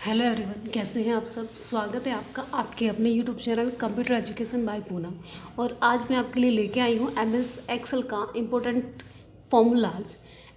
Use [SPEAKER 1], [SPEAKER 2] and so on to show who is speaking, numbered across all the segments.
[SPEAKER 1] Hello everyone, कैसे हैं आप सब। स्वागत है आपका आपके अपने YouTube channel computer education by Poonam. और आज मैं आपके लिए लेके आई हूँ एमएस एक्सेल का इम्पोर्टेंट फॉर्मूलाज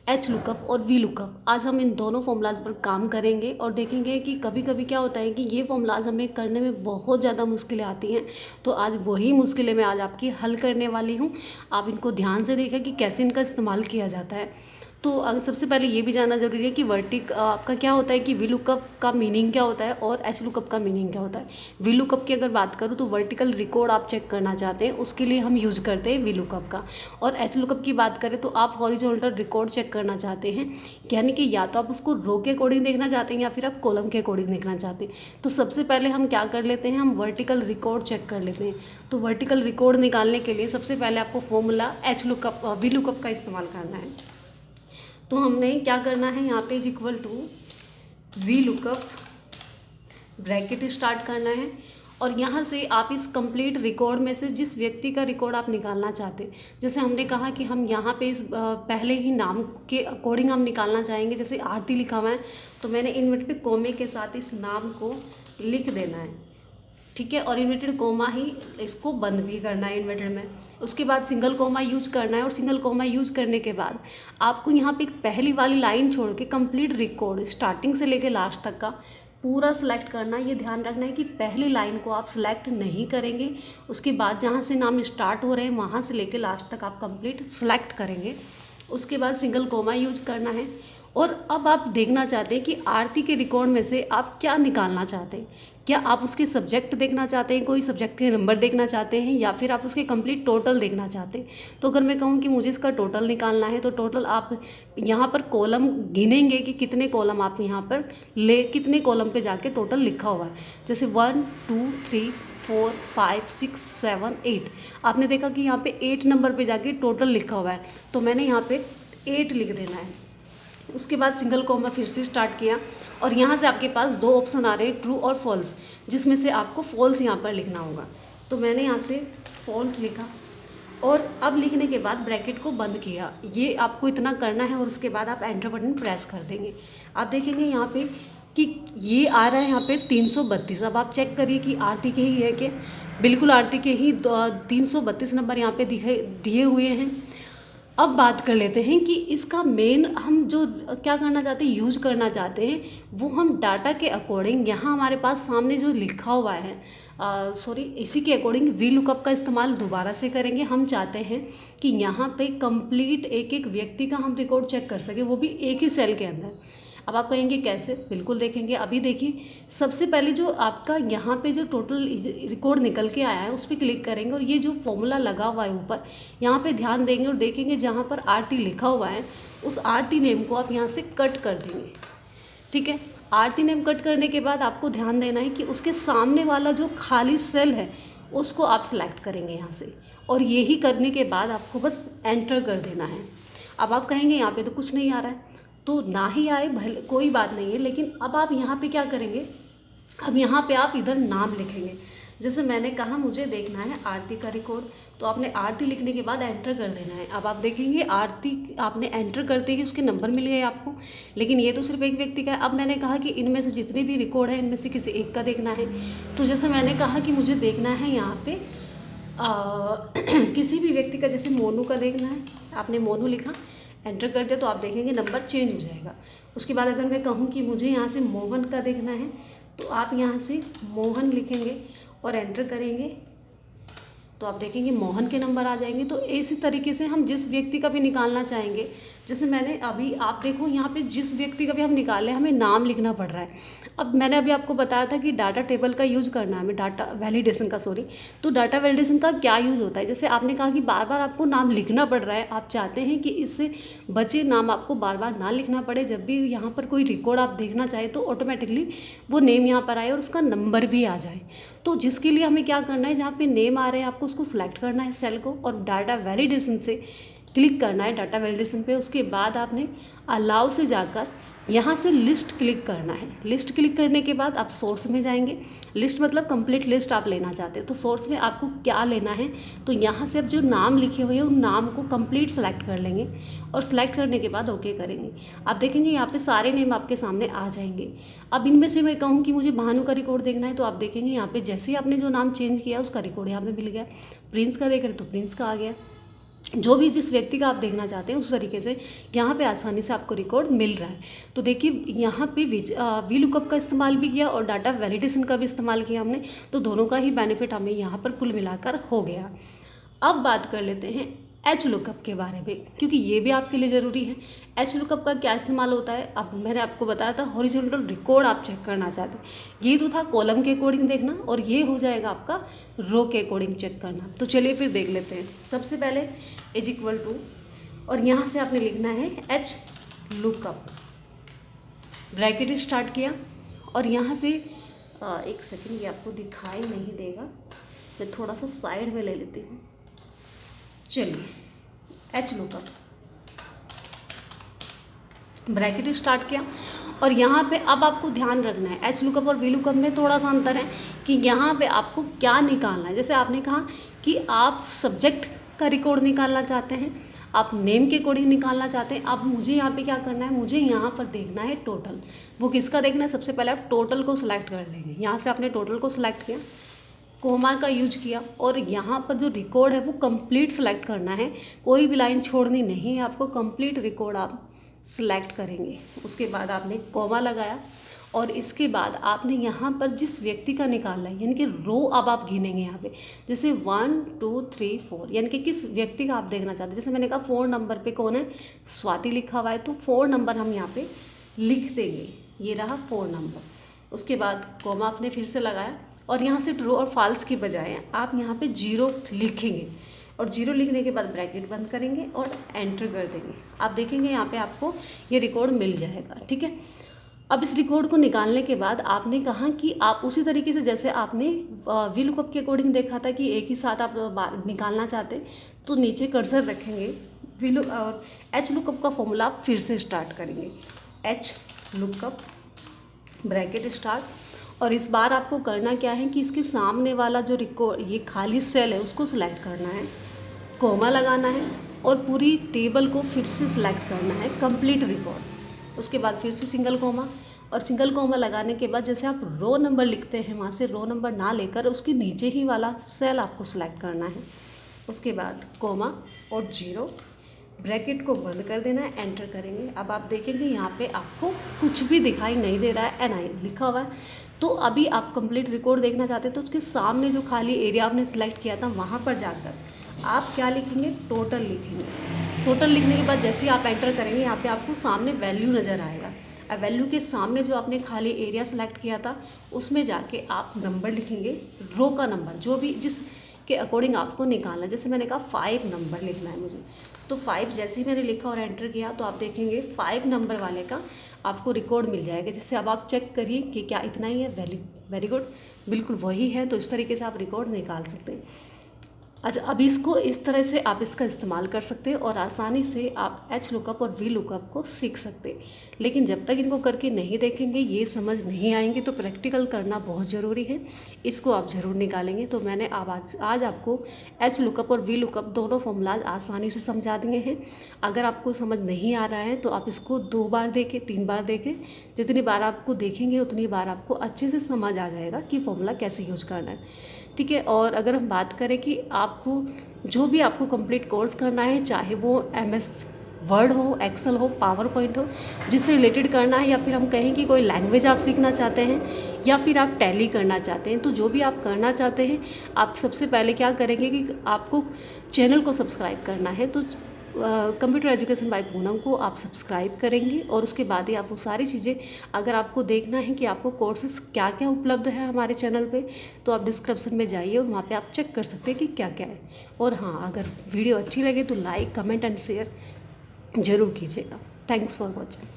[SPEAKER 1] एच लुकअप और वी लुकअप। आज हम इन दोनों फॉर्मूलाज पर काम करेंगे और देखेंगे कि कभी कभी क्या होता है कि ये फॉर्मूलाज हमें करने में बहुत ज़्यादा मुश्किलें आती हैं। तो आज वही मुश्किलें मैं आज आपकी हल करने वाली हूँ। आप इनको ध्यान से देखें कि कैसे इनका इस्तेमाल किया जाता है। तो अगर सबसे पहले ये भी जानना जरूरी है कि वर्टिक आपका क्या होता है कि वी लुकअप का मीनिंग क्या होता है और एच लुकअप का मीनिंग क्या होता है। वी लुकअप की अगर बात करूँ तो वर्टिकल रिकॉर्ड आप चेक करना चाहते हैं, उसके लिए हम यूज करते हैं वी लुकअप का। और एच लुकअप की बात करें तो आप हॉरिजॉन्टल रिकॉर्ड चेक करना चाहते हैं, यानी कि या तो आप उसको रो के अकॉर्डिंग देखना चाहते हैं या फिर आप कॉलम के अकॉर्डिंग देखना चाहते हैं। तो सबसे पहले हम क्या कर लेते हैं, हम वर्टिकल रिकॉर्ड चेक कर लेते हैं। तो वर्टिकल रिकॉर्ड निकालने के लिए सबसे पहले आपको formula H lookup V lookup का इस्तेमाल करना है। तो हमने क्या करना है, यहाँ पे is equal to V lookup bracket start करना है। और यहाँ से आप इस कंप्लीट रिकॉर्ड में से जिस व्यक्ति का रिकॉर्ड आप निकालना चाहते हैं, जैसे हमने कहा कि हम यहाँ पे इस पहले ही नाम के अकॉर्डिंग हम निकालना चाहेंगे। जैसे आरती लिखा हुआ है तो मैंने इन्वर्टेड कोमे के साथ इस नाम को लिख देना है, ठीक है। और इन्वर्टेड कोमा ही इसको बंद भी करना है इन्वर्टेड में। उसके बाद सिंगल कोमा यूज करना है और सिंगल कोमा यूज करने के बाद आपको यहाँ पे एक पहली वाली लाइन छोड़ के कंप्लीट रिकॉर्ड स्टार्टिंग से लेके लास्ट तक का पूरा सेलेक्ट करना है। ये ध्यान रखना है कि पहली लाइन को आप सेलेक्ट नहीं करेंगे, उसके बाद जहाँ से नाम स्टार्ट हो रहे हैं वहाँ से लेके लास्ट तक आप कंप्लीट सेलेक्ट करेंगे। उसके बाद सिंगल कोमा यूज करना है। और अब आप देखना चाहते हैं कि आरती के रिकॉर्ड में से आप क्या निकालना चाहते हैं। क्या आप उसके सब्जेक्ट देखना चाहते हैं, कोई सब्जेक्ट के नंबर देखना चाहते हैं, या फिर आप उसके कंप्लीट टोटल देखना चाहते हैं। तो अगर मैं कहूँ कि मुझे इसका टोटल निकालना है तो टोटल आप यहाँ पर कॉलम गिनेंगे कि कितने कॉलम आप यहाँ पर कितने कॉलम पे जाके टोटल लिखा हुआ है। जैसे 1 2 3 4 5 6 7 8 आपने देखा कि यहाँ पे 8 नंबर पे जाके टोटल लिखा हुआ है, तो मैंने यहाँ पे 8 लिख देना है। उसके बाद सिंगल कॉमा फिर से स्टार्ट किया और यहाँ से आपके पास दो ऑप्शन आ रहे हैं, ट्रू और फॉल्स, जिसमें से आपको फॉल्स यहाँ पर लिखना होगा। तो मैंने यहाँ से फॉल्स लिखा और अब लिखने के बाद ब्रैकेट को बंद किया। ये आपको इतना करना है और उसके बाद आप एंटर बटन प्रेस कर देंगे। आप देखेंगे यहाँ पे कि ये आ रहा है यहाँ पे 332। अब आप चेक करिए कि आरती के ही है कि बिल्कुल आरती के ही 332 नंबर यहाँ पे दिए हुए हैं। अब बात कर लेते हैं कि इसका मेन हम जो क्या करना चाहते हैं, यूज करना चाहते हैं, वो हम डाटा के अकॉर्डिंग यहाँ हमारे पास सामने जो लिखा हुआ है इसी के अकॉर्डिंग वी लुकअप का इस्तेमाल दोबारा से करेंगे। हम चाहते हैं कि यहाँ पे कंप्लीट एक एक व्यक्ति का हम रिकॉर्ड चेक कर सकें, वो भी एक ही सेल के अंदर। अब आप कहेंगे कैसे, बिल्कुल देखेंगे। अभी देखिए, सबसे पहले जो आपका यहाँ पे जो टोटल रिकॉर्ड निकल के आया है उस पर क्लिक करेंगे और ये जो फॉर्मूला लगा हुआ है ऊपर, यहाँ पे ध्यान देंगे और देखेंगे जहाँ पर आरती लिखा हुआ है उस आरती नेम को आप यहाँ से कट कर देंगे, ठीक है। आरती नेम कट करने के बाद आपको ध्यान देना है कि उसके सामने वाला जो खाली सेल है उसको आप सिलेक्ट करेंगे यहाँ से, और यही करने के बाद आपको बस एंटर कर देना है। अब आप कहेंगे यहाँ पे तो कुछ नहीं आ रहा है, तो ना ही आए भले कोई बात नहीं है, लेकिन अब आप यहाँ पे क्या करेंगे, अब यहाँ पे आप इधर नाम लिखेंगे। जैसे मैंने कहा मुझे देखना है आरती का रिकॉर्ड, तो आपने आरती लिखने के बाद एंटर कर देना है। अब आप देखेंगे आरती आपने एंटर करते ही उसके नंबर मिल गए आपको, लेकिन ये तो सिर्फ एक व्यक्ति का है। अब मैंने कहा कि इनमें से जितने भी रिकॉर्ड है इनमें से किसी एक का देखना है। तो जैसे मैंने कहा कि मुझे देखना है यहाँ पे किसी भी व्यक्ति का, जैसे मोनू का देखना है, आपने मोनू लिखा, एंटर कर दिया, तो आप देखेंगे नंबर चेंज हो जाएगा। उसके बाद अगर मैं कहूँ कि मुझे यहाँ से मोहन का देखना है तो आप यहाँ से मोहन लिखेंगे और एंटर करेंगे, तो आप देखेंगे मोहन के नंबर आ जाएंगे। तो इसी तरीके से हम जिस व्यक्ति का भी निकालना चाहेंगे, जैसे मैंने अभी आप देखो यहाँ पे जिस व्यक्ति का भी हम निकालें हमें नाम लिखना पड़ रहा है। अब मैंने अभी आपको बताया था कि डाटा टेबल का यूज़ करना है हमें, डाटा वैलिडेशन का तो डाटा वैलिडेशन का क्या यूज़ होता है। जैसे आपने कहा कि बार बार आपको नाम लिखना पड़ रहा है, आप चाहते हैं कि इससे बचे नाम आपको बार बार ना लिखना पड़े। जब भी यहाँ पर कोई रिकॉर्ड आप देखना चाहें तो ऑटोमेटिकली वो नेम यहाँ पर आए और उसका नंबर भी आ जाए। तो जिसके लिए हमें क्या करना है, जहाँ पे नेम आ रहे हैं आपको उसको सिलेक्ट करना है सेल को, और डाटा वैलिडेशन से क्लिक करना है डाटा वैलिडेशन पे। उसके बाद आपने अलाउ से जाकर यहाँ से लिस्ट क्लिक करना है। लिस्ट क्लिक करने के बाद आप सोर्स में जाएंगे। लिस्ट मतलब कंप्लीट लिस्ट आप लेना चाहते हैं, तो सोर्स में आपको क्या लेना है, तो यहाँ से आप जो नाम लिखे हुए हैं उन नाम को कंप्लीट सेलेक्ट कर लेंगे और सेलेक्ट करने के बाद ओके करेंगे। आप देखेंगे यहाँ पे सारे नेम आपके सामने आ जाएंगे। अब इनमें से मैं कहूँ कि मुझे भानु का रिकॉर्ड देखना है, तो आप देखेंगे यहाँ पे जैसे ही आपने जो नाम चेंज किया उसका रिकॉर्ड यहाँ पे मिल गया। प्रिंस का देख रहे तो प्रिंस का आ गया। जो भी जिस व्यक्ति का आप देखना चाहते हैं उस तरीके से यहाँ पे आसानी से आपको रिकॉर्ड मिल रहा है। तो देखिए यहाँ पे वी लुकअप का इस्तेमाल भी किया और डाटा वैलिडेशन का भी इस्तेमाल किया हमने, तो दोनों का ही बेनिफिट हमें यहाँ पर कुल मिलाकर हो गया। अब बात कर लेते हैं एच लुकअप के बारे में, क्योंकि ये भी आपके लिए ज़रूरी है। एच लुकअप का क्या इस्तेमाल होता है, अब मैंने आपको बताया था हॉरिजॉन्टल रिकॉर्ड आप चेक करना चाहते हैं। ये तो था कॉलम के अकॉर्डिंग देखना, और ये हो जाएगा आपका रो के अकॉर्डिंग चेक करना। तो चलिए फिर देख लेते हैं। सबसे पहले इज इक्वल टू, और यहाँ से आपने लिखना है एच लुकअप, ब्रैकेट स्टार्ट किया और यहाँ से एक सेकेंड, ये आपको दिखाई नहीं देगा, मैं थोड़ा सा साइड में ले लेती हूँ। चलिए एच लुकअप, ब्रैकेट स्टार्ट किया और यहाँ पे अब आपको ध्यान रखना है एच लुकअप और वी लुकअप में थोड़ा सा अंतर है कि यहाँ पे आपको क्या निकालना है। जैसे आपने कहा कि आप सब्जेक्ट का रिकॉर्ड निकालना चाहते हैं, आप नेम के अकॉर्डिंग निकालना चाहते हैं। अब मुझे यहाँ पे क्या करना है, मुझे यहाँ पर देखना है टोटल। वो किसका देखना है, सबसे पहले आप टोटल को सिलेक्ट कर लेंगे। यहाँ से आपने टोटल को सिलेक्ट किया, कोमा का यूज किया और यहाँ पर जो रिकॉर्ड है वो कंप्लीट सेलेक्ट करना है, कोई भी लाइन छोड़नी नहीं है आपको, कंप्लीट रिकॉर्ड आप सिलेक्ट करेंगे। उसके बाद आपने कोमा लगाया और इसके बाद आपने यहाँ पर जिस व्यक्ति का निकालना है, यानी कि रो अब आप गिनेंगे यहाँ पे, जैसे 1 2 3 4, यानी कि किस व्यक्ति का आप देखना चाहते हैं। जैसे मैंने कहा 4 नंबर पे कौन है, स्वाति लिखा हुआ है, तो 4 नंबर हम यहाँ पे लिख देंगे। ये रहा 4 नंबर। उसके बाद कोमा आपने फिर से लगाया और यहाँ से ट्रू और फॉल्स की बजाय आप यहाँ पे 0 लिखेंगे और 0 लिखने के बाद ब्रैकेट बंद करेंगे और एंटर कर देंगे। आप देखेंगे यहाँ पे आपको ये रिकॉर्ड मिल जाएगा, ठीक है। अब इस रिकॉर्ड को निकालने के बाद आपने कहा कि आप उसी तरीके से जैसे आपने वी लुकअप के अकॉर्डिंग देखा था कि एक ही साथ आप निकालना चाहते हैं, तो नीचे कर्सर रखेंगे वी लुक और एच लुकअप का फॉर्मूला आप फिर से स्टार्ट करेंगे। एच लुकअप ब्रैकेट स्टार्ट, और इस बार आपको करना क्या है कि इसके सामने वाला जो रिकॉर्ड ये खाली सेल है उसको सिलेक्ट करना है, कोमा लगाना है और पूरी टेबल को फिर से सिलेक्ट करना है, कंप्लीट रिकॉर्ड। उसके बाद फिर से सिंगल कोमा, और सिंगल कोमा लगाने के बाद जैसे आप रो नंबर लिखते हैं वहाँ से रो नंबर ना लेकर उसके नीचे ही वाला सेल आपको सिलेक्ट करना है। उसके बाद कोमा और 0, ब्रैकेट को बंद कर देना है, एंटर करेंगे। अब आप देखेंगे यहाँ पे आपको कुछ भी दिखाई नहीं दे रहा है, NI लिखा हुआ है। तो अभी आप कंप्लीट रिकॉर्ड देखना चाहते हैं तो उसके सामने जो खाली एरिया आपने सिलेक्ट किया था वहाँ पर जाकर आप क्या लिखेंगे, टोटल लिखेंगे। टोटल लिखने के बाद जैसे ही आप एंटर करेंगे यहाँ पे आपको सामने वैल्यू नज़र आएगा। अब वैल्यू के सामने जो आपने खाली एरिया सेलेक्ट किया था उसमें जाके आप नंबर लिखेंगे, रो का नंबर जो भी जिस के अकॉर्डिंग आपको निकालना है। जैसे मैंने कहा 5 नंबर लिखना है मुझे, तो 5 जैसे ही मैंने लिखा और एंटर किया तो आप देखेंगे 5 नंबर वाले का आपको रिकॉर्ड मिल जाएगा। जैसे अब आप चेक करिए कि क्या इतना ही है, वेरी गुड, बिल्कुल वही है। तो इस तरीके से आप रिकॉर्ड निकाल सकते हैं। अच्छा, अब इसको इस तरह से आप इसका इस्तेमाल कर सकते हैं और आसानी से आप एच लुकअप और वी लुकअप को सीख सकते हैं। लेकिन जब तक इनको करके नहीं देखेंगे, ये समझ नहीं आएंगे, तो प्रैक्टिकल करना बहुत ज़रूरी है। इसको आप ज़रूर निकालेंगे। तो मैंने अब आज आपको एच लुकअप और वी लुकअप दोनों फॉर्मूलाज आसानी से समझा दिए हैं। अगर आपको समझ नहीं आ रहा है तो आप इसको 2 बार देखें, 3 बार देखें। जितनी बार आपको देखेंगे उतनी बार आपको अच्छे से समझ आ जाएगा कि फॉर्मूला कैसे यूज करना है, ठीक है। और अगर हम बात करें कि आपको जो भी आपको कंप्लीट कोर्स करना है, चाहे वो MS वर्ड हो, एक्सेल हो, पावर पॉइंट हो, जिससे रिलेटेड करना है, या फिर हम कहें कि कोई लैंग्वेज आप सीखना चाहते हैं या फिर आप टैली करना चाहते हैं, तो जो भी आप करना चाहते हैं आप सबसे पहले क्या करेंगे कि आपको चैनल को सब्सक्राइब करना है। तो कंप्यूटर एजुकेशन बाय पूनम को आप सब्सक्राइब करेंगे और उसके बाद ही आप वो सारी चीज़ें, अगर आपको देखना है कि आपको कोर्सेस क्या क्या उपलब्ध है हमारे चैनल पे, तो आप डिस्क्रिप्शन में जाइए और वहाँ पे आप चेक कर सकते हैं कि क्या क्या है। और हाँ, अगर वीडियो अच्छी लगे तो लाइक, कमेंट एंड शेयर ज़रूर कीजिएगा। Thanks for watching.